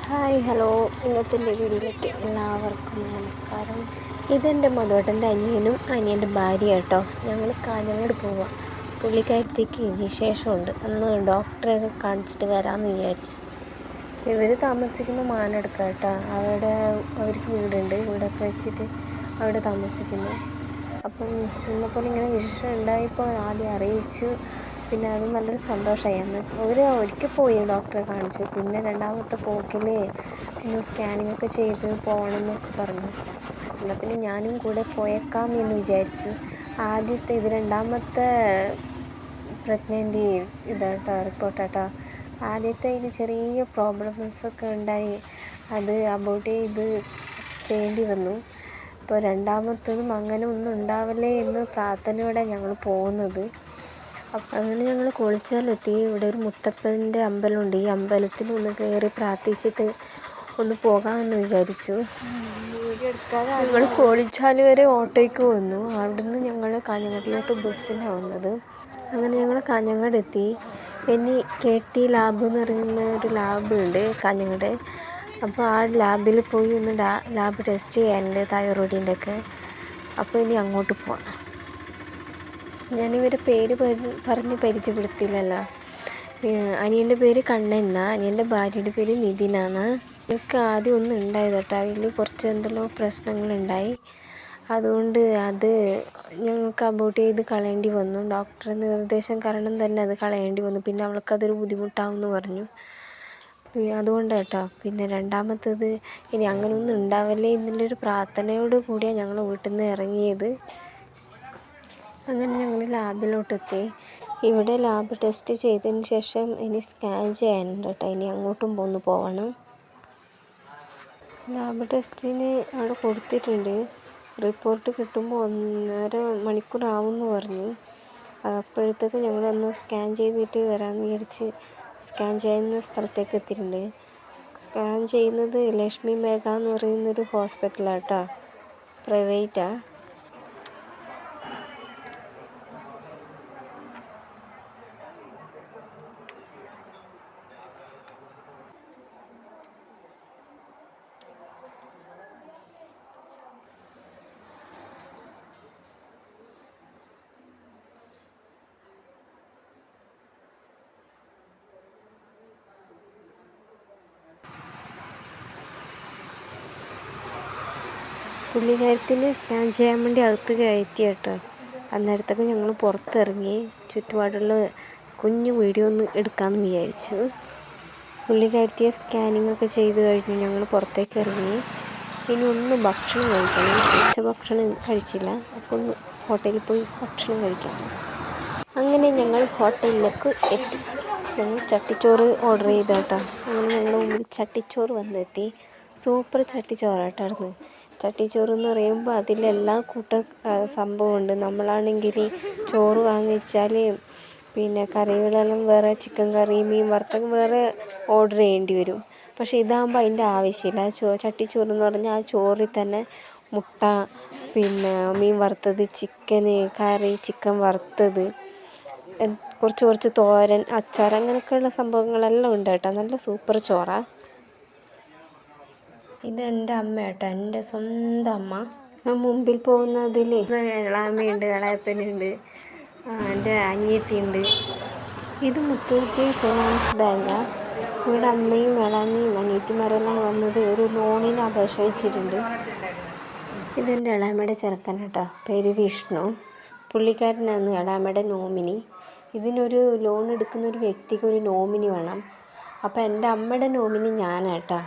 Hi hello, ഇന്നത്തെ വീഡിയോയിലേക്ക് എല്ലാവർക്കും നമസ്കാരം. ഇതെൻ്റെ മധുവേട്ടൻ്റെ അനിയനും അനിയൻ്റെ ഭാര്യ കേട്ടോ. ഞങ്ങൾ കാഞ്ഞങ്ങാട് പോവാം. പുള്ളിക്കാരത്തേക്ക് വിശേഷമുണ്ട്, അന്ന് ഡോക്ടറെയൊക്കെ കാണിച്ചിട്ട് വരാമെന്ന് വിചാരിച്ചു. ഇവർ താമസിക്കുന്ന മാനടുക്ക കേട്ടോ. അവിടെ അവർക്ക് വീടുണ്ട്, വീടൊക്കെ വെച്ചിട്ട് അവിടെ താമസിക്കുന്നു. അപ്പം ഇന്നെപ്പോലെ ഇങ്ങനെ വിശേഷം ഉണ്ടായപ്പോൾ ആദ്യം അറിയിച്ചു. പിന്നെ അത് നല്ലൊരു സന്തോഷമായി. അന്ന് ഒരിക്കൽ പോയി ഡോക്ടറെ കാണിച്ചു. പിന്നെ രണ്ടാമത്തെ പോക്കിൽ ഒന്ന് സ്കാനിങ് ഒക്കെ ചെയ്ത് പോകണം എന്നൊക്കെ പറഞ്ഞു. എന്നാൽ പിന്നെ ഞാനും കൂടെ പോയേക്കാം എന്ന് വിചാരിച്ചു. ഇത് രണ്ടാമത്തെ പ്രഗ്നൻ്റ് ഇതാട്ടോ റിപ്പോർട്ടാട്ടോ. ആദ്യത്തെ ഇതിൽ ചെറിയ പ്രോബ്ലംസൊക്കെ ഉണ്ടായി, അത് അബോർട്ട് ചെയ്യേണ്ടി വന്നു. അപ്പോൾ രണ്ടാമത്തതും അങ്ങനെ ഒന്നും ഉണ്ടാവല്ലേ എന്ന് പ്രാർത്ഥനയോടെ ഞങ്ങൾ പോകുന്നത്. അങ്ങനെ ഞങ്ങൾ കുളിച്ചാലെത്തി. ഇവിടെ ഒരു മുത്തപ്പൻ്റെ അമ്പലമുണ്ട്. ഈ അമ്പലത്തിൽ ഒന്ന് കയറി പ്രാർത്ഥിച്ചിട്ട് ഒന്ന് പോകാമെന്ന് വിചാരിച്ചു. ഞങ്ങൾ കോളിച്ചാൽ വരെ ഓട്ടോയ്ക്ക് വന്നു. അവിടുന്ന് ഞങ്ങൾ കാഞ്ഞങ്ങാട്ടിലോട്ട് ബസ്സിലാണ് വന്നത്. അങ്ങനെ ഞങ്ങൾ കാഞ്ഞങ്ങാട് എത്തി. ഇനി KT ലാബ് എന്ന് പറയുന്ന ഒരു ലാബ് ഉണ്ട് കാഞ്ഞങ്ങാട്. അപ്പോൾ ആ ലാബിൽ പോയി ഒന്ന് ലാബ് ടെസ്റ്റ് ചെയ്യാനുണ്ട്, തൈറോയിഡിൻ്റെ ഒക്കെ. അപ്പോൾ ഇനി അങ്ങോട്ട് പോവാം. ഞാനിവരുടെ പേര് പറഞ്ഞ് പരിചയപ്പെടുത്തില്ലല്ലോ. അനിയൻ്റെ പേര് കണ്ണൻ, അനിയൻ്റെ ഭാര്യയുടെ പേര് നിതിനാണ്. എനിക്ക് ആദ്യം ഒന്നും ഉണ്ടായത് കേട്ടോ. അതിൽ കുറച്ച് എന്തെല്ലോ പ്രശ്നങ്ങളുണ്ടായി. അതുകൊണ്ട് അത് ഞങ്ങൾക്ക് അബോർട്ട് ചെയ്ത് കളയേണ്ടി വന്നു. ഡോക്ടറുടെ നിർദ്ദേശം കാരണം തന്നെ അത് കളയേണ്ടി വന്നു. പിന്നെ അവൾക്കതൊരു ബുദ്ധിമുട്ടാവുമെന്ന് പറഞ്ഞു. അതുകൊണ്ടാണ് കേട്ടോ. പിന്നെ രണ്ടാമത്തത് ഇനി അങ്ങനെയൊന്നും ഉണ്ടാവല്ലേ എന്നുള്ളൊരു പ്രാർത്ഥനയോട് കൂടിയാണ് ഞങ്ങൾ വീട്ടിൽ നിന്ന് ഇറങ്ങിയത്. അങ്ങനെ ഞങ്ങൾ ലാബിലോട്ടെത്തി. ഇവിടെ ലാബ് ടെസ്റ്റ് ചെയ്തതിന് ശേഷം ഇനി സ്കാൻ ചെയ്യാനുണ്ട് കേട്ടോ. ഇനി അങ്ങോട്ടും പോകണം. ലാബ് ടെസ്റ്റിന് അവിടെ കൊടുത്തിട്ടുണ്ട്. റിപ്പോർട്ട് കിട്ടുമ്പോൾ 1.5 മണിക്കൂറാവുമെന്ന് പറഞ്ഞു. അപ്പോഴത്തേക്ക് ഞങ്ങളൊന്ന് സ്കാൻ ചെയ്തിട്ട് വരാമെന്ന് വിചാരിച്ച് സ്കാൻ ചെയ്യുന്ന സ്ഥലത്തേക്ക് എത്തിയിട്ടുണ്ട്. സ്കാൻ ചെയ്യുന്നത് ലക്ഷ്മി മേഘ എന്ന് പറയുന്നൊരു ഹോസ്പിറ്റലാണ് കേട്ടോ, പ്രൈവറ്റാണ്. പുള്ളിക്കാരത്തിന് സ്കാൻ ചെയ്യാൻ വേണ്ടി അകത്ത് കയറ്റി കേട്ടോ. അന്നേരത്തൊക്കെ ഞങ്ങൾ പുറത്തിറങ്ങി ചുറ്റുപാടുള്ള കുഞ്ഞു വീഡിയോ ഒന്ന് എടുക്കാമെന്ന് വിചാരിച്ചു. പുള്ളിക്കാരത്തിയെ സ്കാനിങ് ഒക്കെ ചെയ്ത് കഴിഞ്ഞു. ഞങ്ങൾ പുറത്തേക്ക് ഇറങ്ങി. ഇനി ഒന്ന് ഭക്ഷണം കഴിക്കണം. ഭക്ഷണം കഴിച്ചില്ല. അപ്പോൾ ഒന്ന് ഹോട്ടലിൽ പോയി ഭക്ഷണം കഴിക്കാം. അങ്ങനെ ഞങ്ങൾ ഹോട്ടലിലേക്ക് എത്തി. ഞങ്ങൾ ചട്ടിച്ചോറ് ഓർഡർ ചെയ്ത കേട്ടോ. അങ്ങനെ ഞങ്ങളുടെ മുമ്പിൽ ചട്ടിച്ചോറ് വന്നെത്തി. സൂപ്പർ ചട്ടിച്ചോറായിട്ടായിരുന്നു. ചട്ടിച്ചോറ് എന്ന് പറയുമ്പോൾ അതിലെല്ലാ സംഭവമുണ്ട്. നമ്മളാണെങ്കിൽ ചോറ് വാങ്ങിച്ചാൽ പിന്നെ കറികളെല്ലാം വേറെ, ചിക്കൻ കറി, മീൻ വറുത്തത് വേറെ ഓർഡർ ചെയ്യേണ്ടി വരും. പക്ഷേ ഇതാകുമ്പോൾ അതിൻ്റെ ആവശ്യമില്ല. ചട്ടിച്ചോറ് എന്ന് പറഞ്ഞാൽ ആ ചോറിൽ തന്നെ മുട്ട, പിന്നെ മീൻ വറുത്തത്, ചിക്കൻ കറി, ചിക്കൻ വറുത്തത്, കുറച്ച് തോരൻ, അച്ചാർ, അങ്ങനെയൊക്കെയുള്ള സംഭവങ്ങളെല്ലാം ഉണ്ട് കേട്ടോ. നല്ല സൂപ്പർ ചോറാണ്. ഇതെൻ്റെ അമ്മ കേട്ടോ, എൻ്റെ സ്വന്തം അമ്മ. മുമ്പിൽ പോകുന്നതിൽ ഇളാമ്മയുണ്ട്, ഇളയപ്പനുണ്ട്, എൻ്റെ അനിയത്തിയുണ്ട്. ഇത് മുത്തൂറ്റ് ഫിനാൻസ് ബാങ്കാണ്. ഇവിടെ അമ്മയും ഇളാമ്മയും അനിയത്തിമാരെല്ലാം വന്നത് ഒരു ലോണിന് അപേക്ഷ വെച്ചിട്ടുണ്ട്. ഇതെൻ്റെ ഇളാമ്മയുടെ ചെറുക്കൻ കേട്ടോ, പേര് വിഷ്ണു. പുള്ളിക്കാരനാണ് ഇളാമ്മയുടെ നോമിനി. ഇതിനൊരു ലോൺ എടുക്കുന്ന ഒരു വ്യക്തിക്ക് ഒരു നോമിനി വേണം. അപ്പോൾ എൻ്റെ അമ്മയുടെ നോമിനി ഞാനാട്ടോ.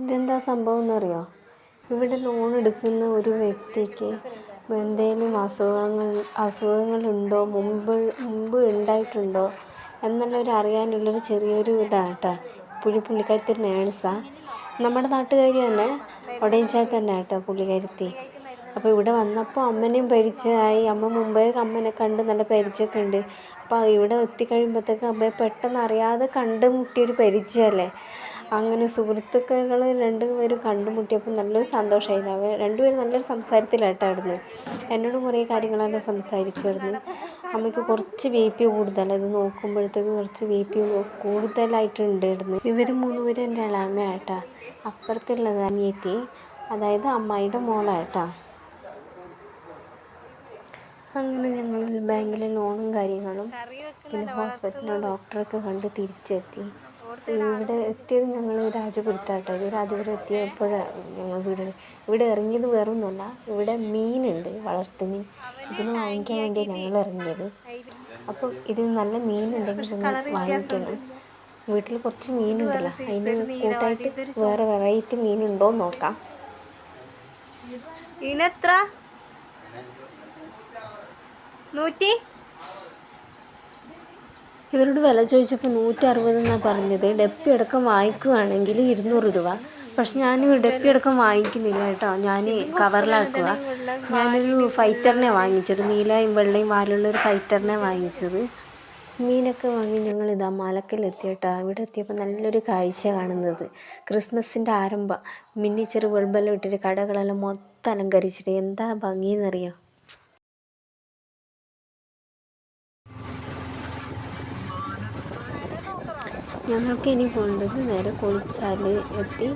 ഇതെന്താ സംഭവം എന്നറിയോ? ഇവിടെ ലോൺ എടുക്കുന്ന ഒരു വ്യക്തിക്ക് എന്തെങ്കിലും അസുഖങ്ങളുണ്ടോ, മുമ്പ് ഉണ്ടായിട്ടുണ്ടോ എന്നുള്ളൊരു അറിയാനുള്ളൊരു ചെറിയൊരു ഇതാണ് കേട്ടോ. പുള്ളിക്കാരത്തി ഒരു നേഴ്സാണ്. നമ്മുടെ നാട്ടുകാരി തന്നെ, ഒടയഞ്ചാൽ തന്നെ കേട്ടോ പുള്ളിക്കാരത്തി. അപ്പോൾ ഇവിടെ വന്നപ്പോൾ അമ്മനെയും പരിചയമായി. അമ്മ മുമ്പേ അമ്മനെ കണ്ട് നല്ല പരിചയമൊക്കെ ഉണ്ട്. അപ്പോൾ ഇവിടെ എത്തിക്കഴിയുമ്പോഴത്തേക്ക് അമ്മയെ പെട്ടെന്ന് അറിയാതെ കണ്ടുമുട്ടിയൊരു പരിചയമല്ലേ. അങ്ങനെ സുഹൃത്തുക്കൾ രണ്ടുപേരും കണ്ടുമുട്ടിയപ്പോൾ നല്ലൊരു സന്തോഷമായിരുന്നു. അവർ രണ്ടുപേരും നല്ലൊരു സംസാരത്തിലായിട്ടായിരുന്നു. എന്നോട് കുറേ കാര്യങ്ങളെല്ലാം സംസാരിച്ചിരുന്നു. അമ്മയ്ക്ക് കുറച്ച് BP കൂടുതലാണ്. ഇത് നോക്കുമ്പോഴത്തേക്ക് കുറച്ച് BP കൂടുതലായിട്ടുണ്ട് ഇടുന്നു. ഇവർ 3 പേരും എൻ്റെ ഇളാമയാട്ടാ. അപ്പുറത്തുള്ളത് അനിയത്തി, അതായത് അമ്മായിയുടെ മോളാട്ടാ. അങ്ങനെ ഞങ്ങൾ ബാങ്കിലെ ലോണും കാര്യങ്ങളും പിന്നെ ഹോസ്പിറ്റലിലെ ഡോക്ടറൊക്കെ കണ്ട് തിരിച്ചെത്തി. ഇവിടെ എത്തിയത് ഞങ്ങൾ രാജപുരത്താട്ടോ. ഇത് രാജപുരം എത്തിയപ്പോഴാണ് ഞങ്ങൾ ഇവിടെ ഇറങ്ങിയത് വേറൊന്നുമല്ല, ഇവിടെ മീനുണ്ട്, വളർത്തുമീൻ. ഇതിന് വാങ്ങിക്കാൻ വേണ്ടിയാണ് ഞങ്ങൾ ഇറങ്ങിയത്. അപ്പോൾ ഇത് നല്ല മീനുണ്ടെങ്കിൽ വാങ്ങിക്കണം. വീട്ടിൽ കുറച്ച് മീനുണ്ടല്ലോ, അതിന് കൂട്ടായിട്ട് വേറെ വെറൈറ്റി മീനുണ്ടോ എന്ന് നോക്കാം. ഇതിനെത്ര? 100. ഇവരോട് വില ചോദിച്ചപ്പോൾ 160 എന്നാണ് പറഞ്ഞത്. ഡപ്പി അടക്കം വാങ്ങിക്കുകയാണെങ്കിൽ 200 രൂപ. പക്ഷെ ഞാൻ ഡപ്പി അടക്കം വാങ്ങിക്കുന്നില്ല കേട്ടോ, ഞാൻ കവറിലാക്കുക. ഞാനൊരു ഫൈറ്ററിനെ വാങ്ങിച്ചൊരു നീലയും വെള്ളയും വാലുള്ളൊരു ഫൈറ്ററിനെ വാങ്ങിച്ചത്. മീനൊക്കെ വാങ്ങി ഞങ്ങൾ ഇതാ മലക്കലെത്തി കേട്ടോ. ഇവിടെ എത്തിയപ്പോൾ നല്ലൊരു കാഴ്ച കാണുന്നത്, ക്രിസ്മസിൻ്റെ ആരംഭം. മിന്നിച്ചെറു ബൾബെല്ലാം ഇട്ടിട്ട് കടകളെല്ലാം മൊത്തം അലങ്കരിച്ചിട്ട് എന്താ ഭംഗിയെന്നറിയോ. ഞങ്ങൾക്ക് ഇനി പോകേണ്ടത് നേരെ കോളിച്ചാൽ എത്തി.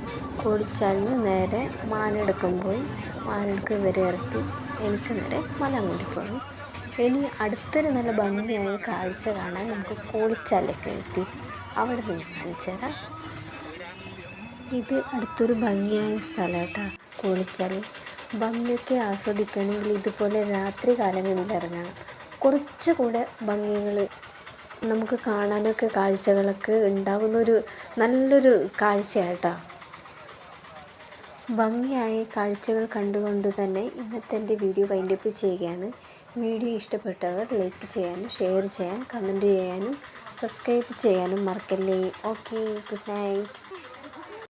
കോളിച്ചാലിൽ നിന്ന് നേരെ മാനെടുക്കാൻ പോയി. മാനെടുക്ക് ഇവരെ ഇറക്കി എനിക്ക് നേരെ മലങ്ങോട്ട് പോകണം. ഇനി അടുത്തൊരു നല്ല ഭംഗിയായ കാഴ്ച കാണാൻ നമുക്ക് കോളിച്ചാലൊക്കെ എത്തി. അവിടെ നിന്ന് കാണിച്ചു തരാം. ഇത് അടുത്തൊരു ഭംഗിയായ സ്ഥലമായിട്ടാണ് കോളിച്ചാൽ. ഭംഗിയൊക്കെ ആസ്വദിക്കണമെങ്കിൽ ഇതുപോലെ രാത്രി കാലങ്ങളിൽ ഇറങ്ങണം. കുറച്ചുകൂടെ ഭംഗികൾ നമുക്ക് കാണാനൊക്കെ കാഴ്ചകളൊക്കെ ഉണ്ടാകുന്നൊരു നല്ലൊരു കാഴ്ചയായിട്ടാണ്. ഭംഗിയായ കാഴ്ചകൾ കണ്ടുകൊണ്ട് തന്നെ ഇന്നത്തെ എൻ്റെ വീഡിയോ വൈൻഡപ്പ് ചെയ്യുകയാണ്. വീഡിയോ ഇഷ്ടപ്പെട്ടവർ ലൈക്ക് ചെയ്യാനും ഷെയർ ചെയ്യാനും കമൻറ്റ് ചെയ്യാനും സബ്സ്ക്രൈബ് ചെയ്യാനും മറക്കല്ലേ. Okay, good night.